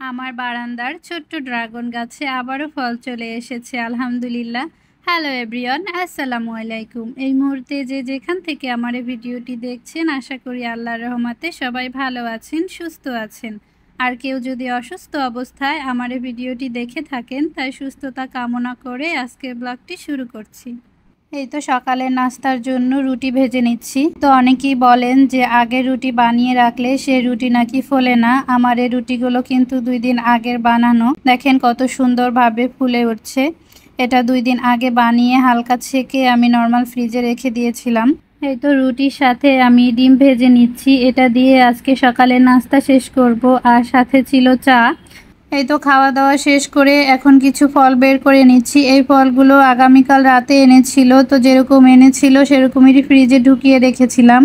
আমার বারান্দার ছোট্ট ড্রাগন গাছে আবারও ফল চলে এসেছে আলহামদুলিল্লাহ। হ্যালো এভরিওয়ান, আসসালামু আলাইকুম। এই মুহূর্তে যে যেখান থেকে আমার এই ভিডিওটি দেখছেন, আশা করি আল্লাহর রহমতে সবাই ভালো আছেন, সুস্থ আছেন। আর কেউ যদি অসুস্থ অবস্থায় আমার এই ভিডিওটি দেখে থাকেন, তাই সুস্থতা কামনা করে আজকের ব্লগটি শুরু করছি। এই তো সকালে নাস্তার জন্য রুটি ভেজে নিচ্ছি। তো অনেকেই বলেন যে আগে রুটি বানিয়ে রাখলে সে রুটি নাকি ফোলে না। আমার এই রুটিগুলো কিন্তু 2 দিন আগের বানানো। দেখেন কত সুন্দরভাবে ফুলে উঠছে। এটা 2 দিন আগে বানিয়ে হালকা ছেঁকে আমি নর্মাল ফ্রিজে রেখে দিয়েছিলাম। এই তো রুটির সাথে আমি ডিম ভেজে নিচ্ছি। এটা দিয়ে আজকে সকালে নাস্তা শেষ করব। আর সাথে ছিল চা। এই তো খাওয়া দাওয়া শেষ করে এখন কিছু ফল বের করে নিচ্ছি। এই ফলগুলো আগামীকাল রাতে এনেছিল, তো যেরকম এনেছিল সেরকমই ফ্রিজে ঢুকিয়ে রেখেছিলাম।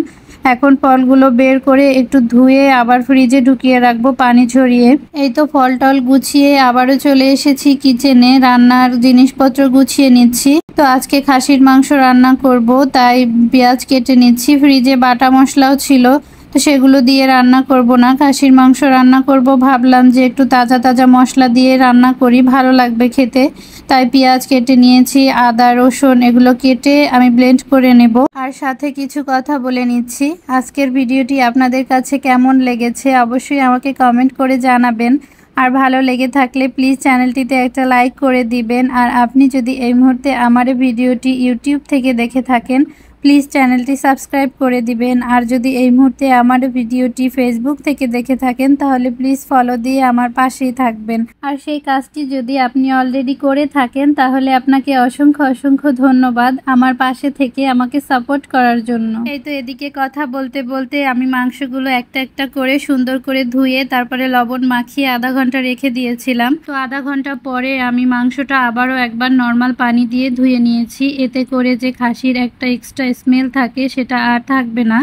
এখন ফলগুলো বের করে একটু ধুয়ে আবার ফ্রিজে ঢুকিয়ে রাখবো পানি ঝরিয়ে। এই তো ফল টল গুছিয়ে আবারও চলে এসেছি কিচেনে, রান্নার জিনিসপত্র গুছিয়ে নিচ্ছি। তো আজকে খাসির মাংস রান্না করব, তাই পেঁয়াজ কেটে নিচ্ছি। ফ্রিজে বাটা মশলাও ছিল, তো সেগুলো দিয়ে রান্না করব না, খাসির মাংস রান্না করব। ভাবলাম যে একটু তাজা তাজা মশলা দিয়ে রান্না করি, ভালো লাগবে খেতে। তাই পেঁয়াজ কেটে নিয়েছি, আদা রসুন এগুলো কেটে আমি ব্লেন্ড করে নেব। আর সাথে কিছু কথা বলে নিচ্ছি। আজকের ভিডিওটি আপনাদের কাছে কেমন লেগেছে অবশ্যই আমাকে কমেন্ট করে জানাবেন। আর ভালো লেগে থাকলে প্লিজ চ্যানেলটিতে একটা লাইক করে দিবেন। আর আপনি যদি এই মুহূর্তে আমার ভিডিওটি ইউটিউব থেকে দেখে থাকেন, প্লিজ চ্যানেলটি সাবস্ক্রাইব করে দিবেন। আর যদি এই মুহূর্তে আমার ভিডিওটি ফেসবুক থেকে দেখে থাকেন, তাহলে প্লিজ ফলো দিয়ে আমার পাশেই থাকবেন। আর সেই কাজটি যদি আপনি অলরেডি করে থাকেন, তাহলে আপনাকে অসংখ্য অসংখ্য ধন্যবাদ আমার পাশে থেকে আমাকে সাপোর্ট করার জন্য। এই তো এদিকে কথা বলতে বলতে আমি মাংসগুলো একটা একটা করে সুন্দর করে ধুয়ে তারপরে লবণ মাখিয়ে আধা ঘন্টা রেখে দিয়েছিলাম। তো আধা ঘন্টা পরে আমি মাংসটা আবারও একবার নর্মাল পানি দিয়ে ধুয়ে নিয়েছি। এতে করে যে খাসির একটা এক্সট্রা স্মেল থাকে সেটা আর থাকবে না।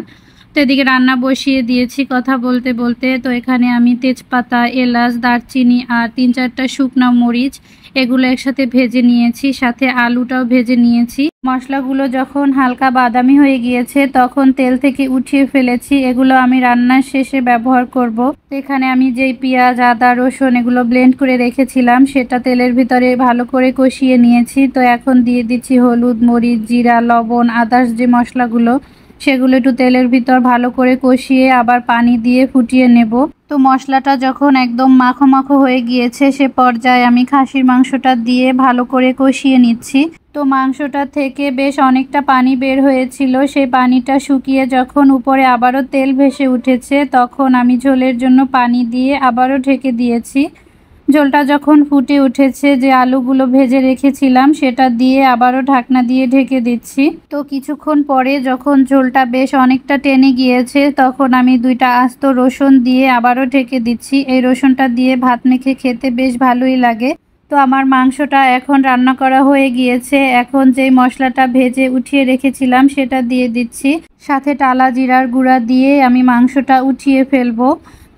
তো এদিকে রান্না বসিয়ে দিয়েছি কথা বলতে বলতে। তো এখানে আমি তেজপাতা, এলাচ, দারচিনি আর 3-4টা শুকনো মরিচ এগুলো একসাথে ভেজে নিয়েছি, সাথে আলুটাও ভেজে নিয়েছি। মশলাগুলো যখন হালকা বাদামি হয়ে গিয়েছে তখন তেল থেকে উঠিয়ে ফেলেছি। এগুলো আমি রান্নার শেষে ব্যবহার করব। এখানে আমি যেই পেঁয়াজ, আদা, রসুন এগুলো ব্লেন্ড করে রেখেছিলাম সেটা তেলের ভিতরে ভালো করে কষিয়ে নিয়েছি। তো এখন দিয়ে দিচ্ছি হলুদ, মরিচ, জিরা, লবণ, আদার্স যে মশলাগুলো সেগুলো একটু তেলের ভিতর ভালো করে কষিয়ে আবার পানি দিয়ে ফুটিয়ে নেব। তো মশলাটা যখন একদম মাখো মাখো হয়ে গিয়েছে সে পর্যায়ে আমি খাসির মাংসটা দিয়ে ভালো করে কষিয়ে নিচ্ছি। তো মাংসটা থেকে বেশ অনেকটা পানি বের হয়েছিল, সেই পানিটা শুকিয়ে যখন উপরে আবারও তেল ভেসে উঠেছে তখন আমি ঝোলের জন্য পানি দিয়ে আবারও ঢেকে দিয়েছি। ঝোলটা যখন ফুটে উঠেছে যে আলুগুলো ভেজে রেখেছিলাম সেটা দিয়ে আবারও ঢাকনা দিয়ে ঢেকে দিচ্ছি। তো কিছুক্ষণ পরে যখন ঝোলটা বেশ অনেকটা টেনে গিয়েছে তখন আমি 2টা আস্ত রসুন দিয়ে আবারও ঢেকে দিচ্ছি। এই রসুনটা দিয়ে ভাত মেখে খেতে বেশ ভালোই লাগে। তো আমার মাংসটা এখন রান্না করা হয়ে গিয়েছে। এখন যেই মশলাটা ভেজে উঠিয়ে রেখেছিলাম সেটা দিয়ে দিচ্ছি, সাথে টালা জিরার গুঁড়া দিয়ে আমি মাংসটা উঠিয়ে ফেলবো।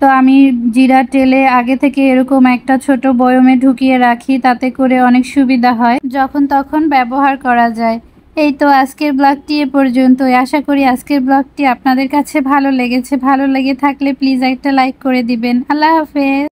তো আমি জিরা টেলে আগে থেকে এরকম একটা ছোট বয়মে ঢুকিয়ে রাখি, তাতে করে অনেক সুবিধা হয়, যখন তখন ব্যবহার করা যায়। এই তো আজকের ব্লগটি এ পর্যন্তই। আশা করি আজকের ব্লগটি আপনাদের কাছে ভালো লেগেছে। ভালো লেগে থাকলে প্লিজ একটা লাইক করে দিবেন। আল্লাহ হাফেজ।